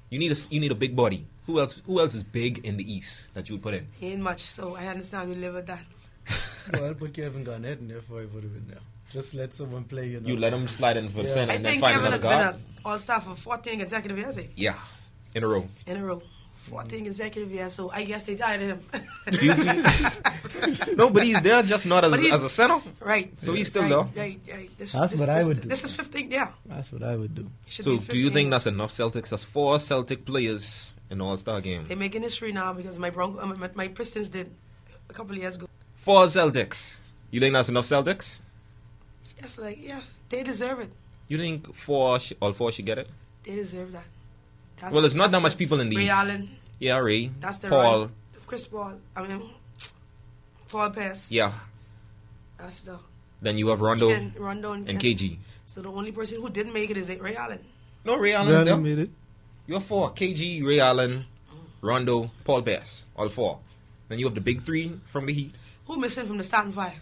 You need a big body. Who else is big in the East that you would put in? Ain't much, so I understand we live with that. Well, I'll put Kevin Garnett in there before I put him in there. Just let someone play, you know. You let him slide in for the center I and then think find Kevin another has guard? been an all-star for 14 consecutive years, eh? Yeah, in a row. 14 consecutive years, so I guess they tired of him. Do you think? No, but he's there just not as a center. Right. So he's still there. Right. That's what I would do. This is 15, yeah. That's what I would do. So do you think that's enough Celtics? That's 4 Celtic players in the All-Star game. They're making history now because my Pistons did a couple of years ago. 4 Celtics. You think that's enough Celtics? Yes, they deserve it. You think all 4 should get it? They deserve that. Well, there's not that much people in these. Ray Allen. Yeah, Ray. That's the Paul. Run. Chris Paul. Paul Pierce. Yeah. That's the. Then you have Rondo and KG. So the only person who didn't make it is Ray Allen. No, Ray Allen's there. Made it. You have 4. KG, Ray Allen, Rondo, Paul Pierce. All 4. Then you have the big 3 from the Heat. Who missing from the starting 5?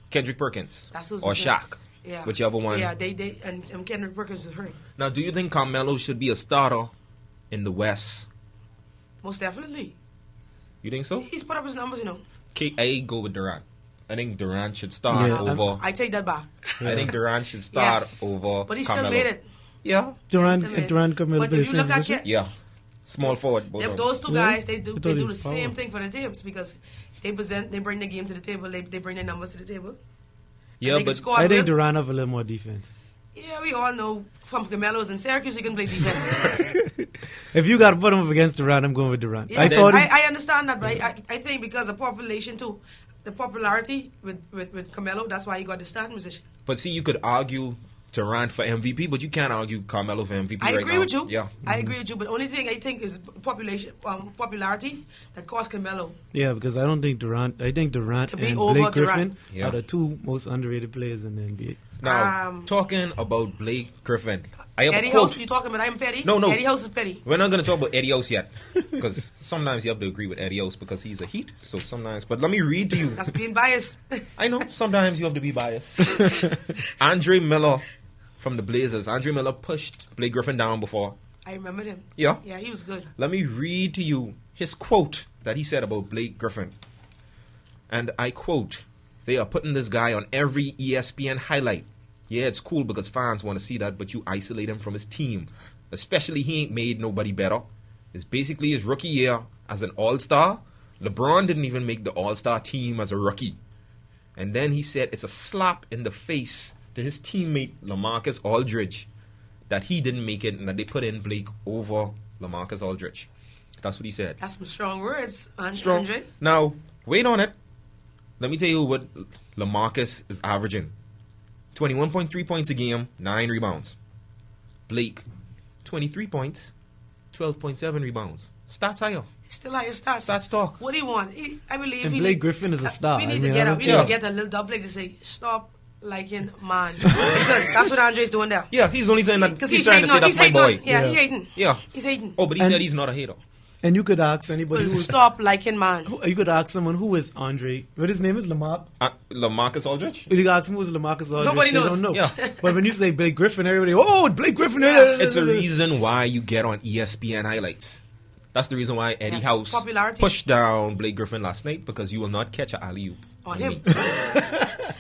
Kendrick Perkins. That's who's or missing. Shaq. Yeah. Whichever one. Yeah, they and Kendrick Perkins is hurt. Now, do you think Carmelo should be a starter in the West? Most definitely. You think so? He's put up his numbers, you know. I go with Durant. I think Durant should start over. I take that back. I think Durant should start over. But he Carmelo. still made it. Yeah. Durant, Carmelo. But if you look at it, yeah, small forward. Those two guys, they do the same thing for the teams because they bring the game to the table. They bring their numbers to the table. Yeah, but I think Durant have a little more defense. Yeah, we all know from Carmelo's in Syracuse he can play defense. If you got to put him up against Durant, I'm going with Durant. Yes, I understand that, but I think because of population too, the popularity with Carmelo, that's why he got the starting position. But see, you could argue Durant for MVP, but you can't argue Carmelo for MVP. I agree with you. Yeah, I agree with you. But the only thing I think is popularity that cost Carmelo. Yeah, because I don't think Durant. I think Durant and Blake Griffin are the 2 most underrated players in the NBA. Now, talking about Blake Griffin, I have Eddie a quote. House, you talking about I'm petty? No. Eddie House is petty. We're not going to talk about Eddie House yet, because sometimes you have to agree with Eddie House because he's a Heat. So sometimes, but let me read to you. That's being biased. I know. Sometimes you have to be biased. Andre Miller from the Blazers. Andre Miller pushed Blake Griffin down before. I remember him. Yeah? Yeah, he was good. Let me read to you his quote that he said about Blake Griffin. And I quote, "They are putting this guy on every ESPN highlight. Yeah, it's cool because fans want to see that, but you isolate him from his team. Especially he ain't made nobody better. It's basically his rookie year as an all-star. LeBron didn't even make the all-star team as a rookie." And then he said it's a slap in the face to his teammate LaMarcus Aldridge that he didn't make it and that they put in Blake over LaMarcus Aldridge. That's what he said. That's some strong words, Strong. Andre. Now, wait on it. Let me tell you what LaMarcus is averaging. 21.3 points a game, 9 rebounds. Blake, 23 points, 12.7 rebounds. Stats higher. Still higher stats. Stats talk. What do you want? I believe and Blake Griffin is a star. We need to get a little double to say, stop liking man. Because that's what Andre's doing there. Yeah, he's only saying that. He's trying to say that's my boy. Yeah, he's hating. Yeah. He's hating. Oh, but he said he's not a hater. And you could ask anybody who stop liking man. You could ask someone who is Andre. What his name is, LaMarcus Aldridge. You could ask him who's LaMarcus Aldridge. Nobody knows. They don't know. Yeah. But when you say Blake Griffin, everybody, Blake Griffin. Yeah. It's a reason why you get on ESPN highlights. That's the reason why Eddie House pushed down Blake Griffin last night, because you will not catch an alley-oop on him.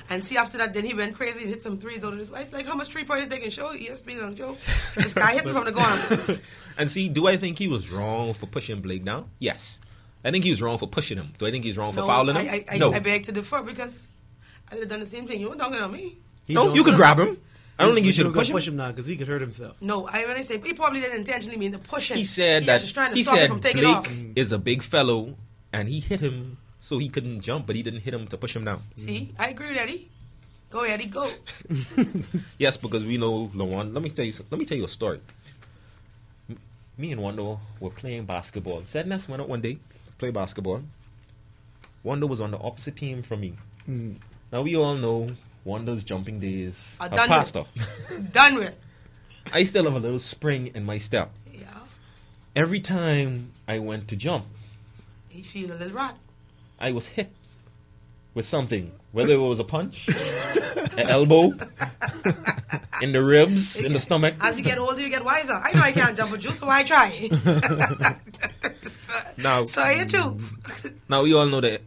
And see, after that, then he went crazy and hit some threes out of this. It's like, how much 3-pointers they can show? ESPN on Joe. This guy hit me from the corner. And see, do I think he was wrong for pushing Blake down? Yes. I think he was wrong for pushing him. Do I think he's wrong for fouling him? No. I beg to differ, because I would have done the same thing. You weren't talking on me. No, you could grab him. I don't think you should have pushed him now, because he could hurt himself. No, when I say he probably didn't intentionally mean to push him. He said that he said Blake is a big fellow, and he hit him so he couldn't jump, but he didn't hit him to push him down. See, I agree with Eddie. Go, Eddie, go. Yes, because we know LaWanda. Let me tell you a story. Me and Wanda were playing basketball. Sadness went out one day to play basketball. Wanda was on the opposite team from me. Now we all know Wanda's jumping days have passed her. Done with. I still have a little spring in my step. Yeah. Every time I went to jump, he feel a little rot. I was hit with something, whether it was a punch, an elbow, In the ribs, in the stomach. As you get older, you get wiser. I know I can't jump with you, so why try? Now, so I too. Now we all know that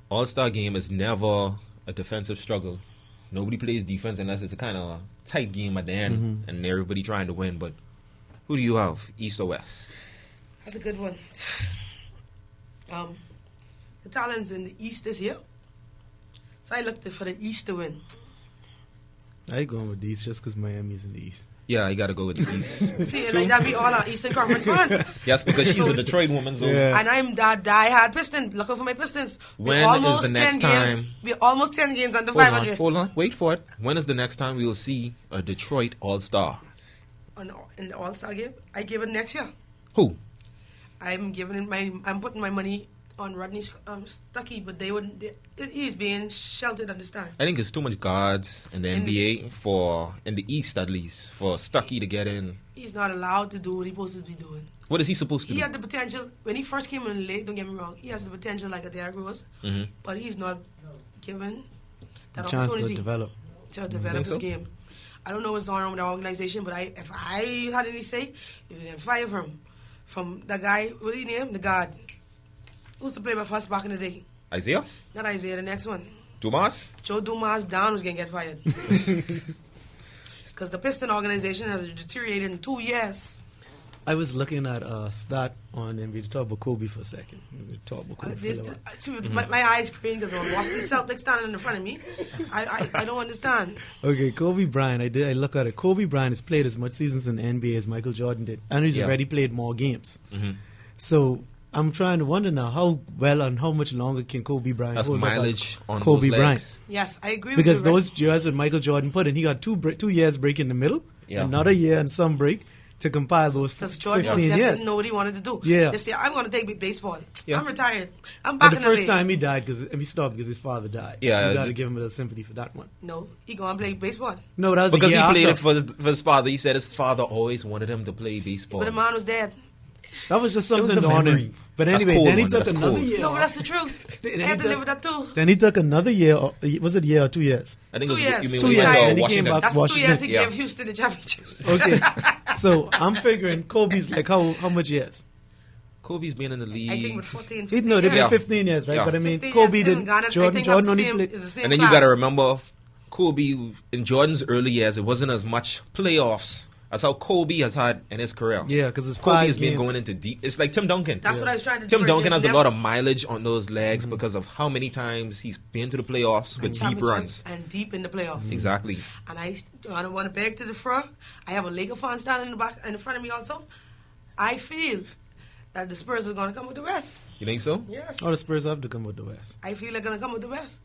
All-Star game is never a defensive struggle. Nobody plays defense unless it's a kind of tight game at the end and everybody trying to win. But who do you have, East or West? That's a good one. The talents in the East this year. So I looked for the East to win. I going with the East just because Miami's in the East. Yeah, I got to go with the East. See, like that be all our Eastern Conference fans. Yes, because she's a Detroit woman. So. Yeah. And I'm that die-hard Piston. Looking for my Pistons. When is the next time? We're almost 10 games under 500. Hold on. Wait for it. When is the next time we will see a Detroit All-Star? In the All-Star game? I give it next year. Who? I'm putting my money on Rodney Stuckey, but he's being sheltered at this time. I think it's too much guards in the NBA in the East at least, for Stuckey to get in. He's not allowed to do what he's supposed to be doing. What is he supposed to do? He had the potential, when he first came in the league, don't get me wrong, he has the potential like a Derrick Rose, but he's not given that opportunity to develop his game. I don't know what's going on with the organization, but if I had any say, if you can fire him from the guy, what do you name? The guard. Who's to play my first back in the day? Isaiah? Not Isaiah, the next one. Dumas? Joe Dumas down was going to get fired. Because the Piston organization has deteriorated in 2 years. I was looking at a stat on NBA to talk about Kobe for a second. My eyes crying because of Boston Celtics standing in front of me. I don't understand. Okay, Kobe Bryant. I look at it. Kobe Bryant has played as much seasons in the NBA as Michael Jordan did. And he's already played more games. So I'm trying to wonder now how well and how much longer can Kobe Bryant hold mileage on Kobe those Bryant. Yes, I agree because with you. Because those years that Michael Jordan put in, he got 2 years break in the middle, another year and some break to compile those 15 years. Because Jordan just didn't know what he wanted to do. Yeah. They say, I'm going to take baseball. I'm retired. I'm back in the first time he died, he stopped because his father died. Yeah, you got to give him a little sympathy for that one. No, he going to play baseball. No, that was because he played after. it for his father. He said his father always wanted him to play baseball. But the man was dead. That was just something on him. But anyway, then he took another year. No, but that's the truth. I had to live with that too. Then he took another year. Was it a year or 2 years? I think 2 years. You mean 2 years. And he Washington. came back that's to Washington. 2 years he gave Houston the championships. Okay. So I'm figuring Kobe's like how much years? Kobe's been in the league. I think with 14, 15 No, they've been years. 15 years, right? Yeah. But I mean, Kobe didn't. Jordan only played. And then you got to remember, Kobe, in Jordan's early years, it wasn't as much playoffs as how Kobe has had in his career. Yeah, because Kobe has been going into deep. It's like Tim Duncan. That's what I was trying to do. Tim Duncan has a lot of mileage on those legs because of how many times he's been to the playoffs with deep runs. And deep in the playoffs. Exactly. And I don't want to beg to the front. I have a Laker fan standing in the back, in front of me also. I feel that the Spurs are going to come with the West. You think so? Yes. Oh, the Spurs have to come with the West. I feel they're going to come with the West.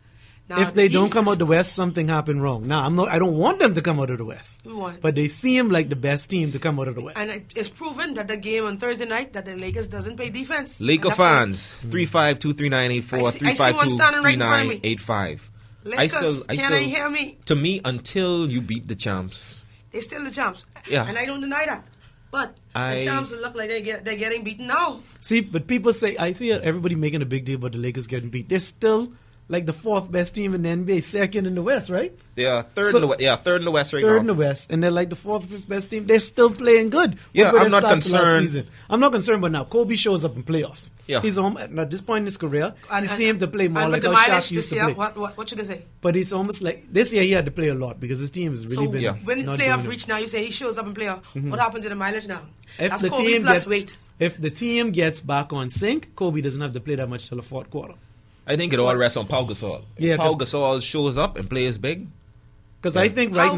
Now, if they don't come out the West, something happened wrong. Now, I don't want them to come out of the West. But they seem like the best team to come out of the West. And it's proven that the game on Thursday night that the Lakers doesn't play defense. Laker fans, 3523984, 3523985. Lakers, can I hear me? To me, until you beat the champs. They're still the champs. Yeah. And I don't deny that. But the champs look like they're getting beaten now. See, but people say, I see everybody making a big deal about the Lakers getting beat. They're still like the 4th best team in the NBA, second in the West, right? They are third in the West. Yeah, third in the West right now. Third in the West, and they're like the 4th, 5th best team. They're still playing good. Yeah, I'm not concerned. I'm not concerned, but now Kobe shows up in playoffs. Yeah, he's home at this point in his career. He seems to play more and like how Shaq used to play. What should I say? But it's almost like this year he had to play a lot because his team has really been. So when playoff reach now, you say he shows up in playoff. What happened to the mileage now? That's Kobe plus weight. If the team gets back on sync, Kobe doesn't have to play that much till the 4th quarter. I think it all rests on Pau Gasol. Yeah, Pau Gasol shows up and plays big. Because I think right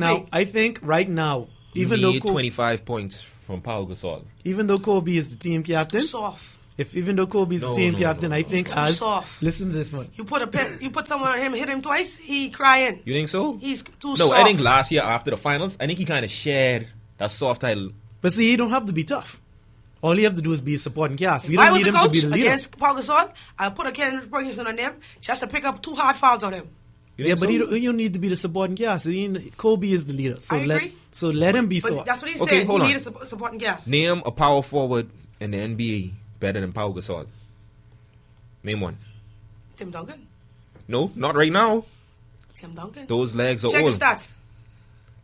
now, even though 25 points from Pau Gasol. Even though Kobe is the team captain, it's too soft. Even though Kobe is the team captain, I think soft. Listen to this one. You put someone on him, hit him twice, he crying. You think so? He's too soft. No, I think last year after the finals, I think he kind of shared that soft title. But see, he don't have to be tough. All you have to do is be a supporting cast. We don't need him to be the leader. Against Pau Gasol, I'll put a Kenneth Ferguson on them just to pick up 2 hard fouls on him. But you don't need to be the supporting cast. Kobe is the leader. So I agree. So let him be soft. That's what he said. You need a supporting cast. Name a power forward in the NBA better than Pau Gasol. Name one. Tim Duncan. No, not right now. Tim Duncan. Those legs are Check old. the stats.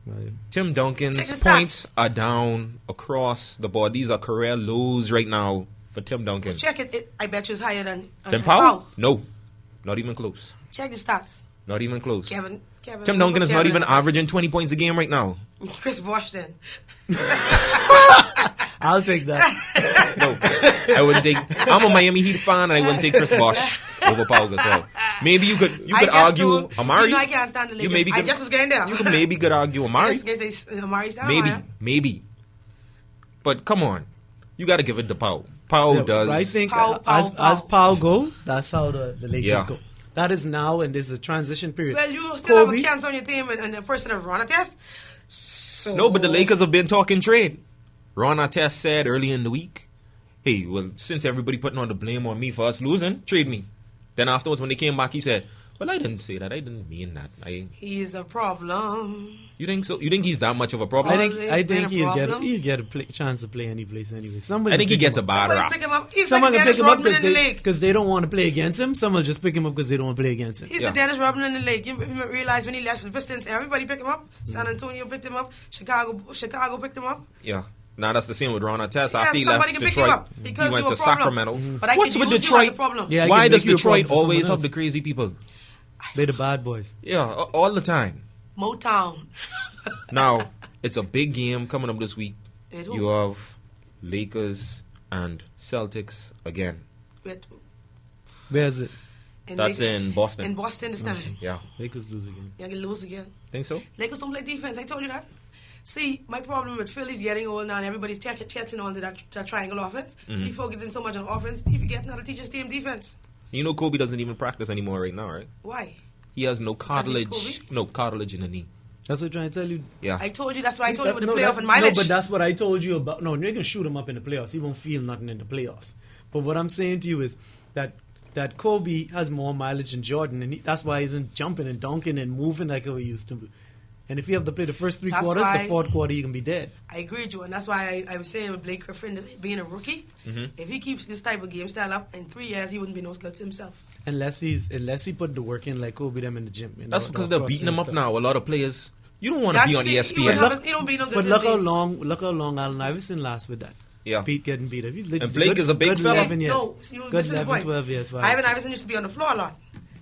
Right. Tim Duncan's points are down across the board. These are career lows right now for Tim Duncan. Well, check it. I bet you it's higher than Powell? No. Not even close. Check the stats. Not even close. Kevin Tim Duncan is not even averaging 20 points a game right now. Chris Bosh then. I'll take that. No, I wouldn't take. I'm a Miami Heat fan, and I wouldn't take Chris Bosh over Paul Gasol. Maybe you could argue Amari. You know I can't stand the Lakers. I just was getting there. You could argue Amari. Maybe. But come on, you got to give it to Powell. Powell does. I think as Powell go, that's how the Lakers go. That is now, and there's a transition period. Well, you still have a cancer on your team and the person of Ron Artest. So no, but the Lakers have been talking trade. Ron Artest said early in the week, hey, well, since everybody putting all the blame on me for us losing, trade me. Then afterwards, when they came back, he said, well, I didn't say that. I didn't mean that. He's a problem. You think so? You think he's that much of a problem? I think he'll get a chance to play any place anyway. I think he gets a bad rap. Someone can pick him up because they don't want to play against him. Someone will just pick him up because they don't want to play against him. He's the Dennis Rodman in the league. You realize when he left the Pistons, everybody picked him up. San Antonio picked him up. Chicago picked him up. Yeah. Now that's the same with Ron Artest. After he left Detroit, he went to Sacramento. But what's with Detroit? Why does Detroit always have the crazy people? They're the bad boys. Yeah, all the time. Motown. Now, it's a big game coming up this week. You have Lakers and Celtics again. Where is it? That's in Boston. In Boston this time. Okay. Yeah. Lakers lose again. Yeah, they lose again. Think so? Lakers don't play defense. I told you that. See, my problem with Philly's getting old now and everybody's catching on to that triangle offense. He focusing so much on offense, he forgetting how to teach his team defense. You know Kobe doesn't even practice anymore right now, right? Why? He has no cartilage in the knee. That's what I'm trying to tell you. Yeah. I told you, that's what I told you with the playoff and mileage. No, but that's what I told you about. No, you're going to shoot him up in the playoffs. He won't feel nothing in the playoffs. But what I'm saying to you is that Kobe has more mileage than Jordan, and that's why he isn't jumping and dunking and moving like how he used to. And if you have to play the first three quarters, the fourth quarter, you can be dead. I agree with you, and that's why I was saying with Blake Griffin, being a rookie, if he keeps this type of game style up, in 3 years, he wouldn't be no good to himself. Unless he put the work in like Kobe them in the gym. That's because they're beating him up now. A lot of players, you don't want to be on ESPN. He don't be no good. But look how long Allen Iverson lasts with that. Yeah. Pete getting beat up. And Blake is a big fella. 11 years. No, you missing the point. 12 years. Ivan Iverson used to be on the floor a lot.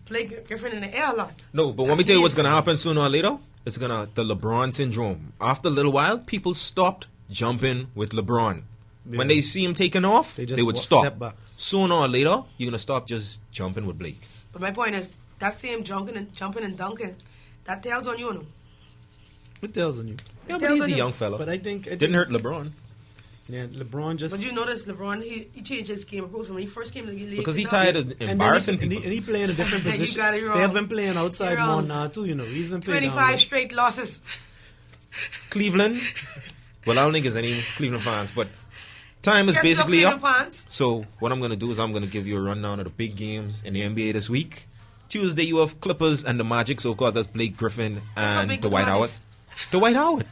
Blake Griffin in the air a lot. No, but let me tell you what's going to happen sooner or later. It's the LeBron syndrome. After a little while, people stopped jumping with LeBron. Yeah. When they see him taking off, they would stop. Sooner or later, you're going to stop just jumping with Blake. But my point is, that same jumping and dunking, that tells on you, no? It tells on you. Yeah, but he's a young fella. But I think it didn't hurt LeBron. Yeah, LeBron just... But you notice LeBron, he changed his game approach from when he first came to the league. Because he tired of embarrassing people. And he play in a different position. You got it wrong. They have been playing outside more now too, you know. He's been 25 straight losses. Cleveland. Well, I don't think there's any Cleveland fans, but time is basically up. Fans. So what I'm going to do is I'm going to give you a rundown of the big games in the NBA this week. Tuesday, you have Clippers and the Magic, so of course that's Blake Griffin and Dwight Howard. Dwight Howard.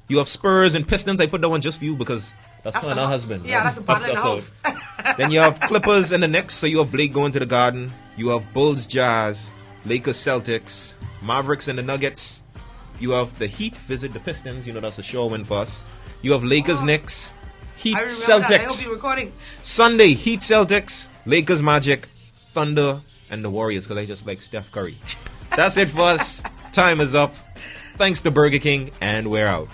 You have Spurs and Pistons. I put that one just for you because that's her husband. Yeah, that's a partner in the house. Then you have Clippers and the Knicks, so you have Blake going to the Garden. You have Bulls, Jazz, Lakers, Celtics, Mavericks and the Nuggets. You have the Heat visit the Pistons. You know that's a sure win for us. You have Lakers, Knicks, Heat, Celtics. That. I hope you're recording. Sunday, Heat, Celtics, Lakers, Magic, Thunder, and the Warriors because I just like Steph Curry. That's it for us. Time is up. Thanks to Burger King, and we're out.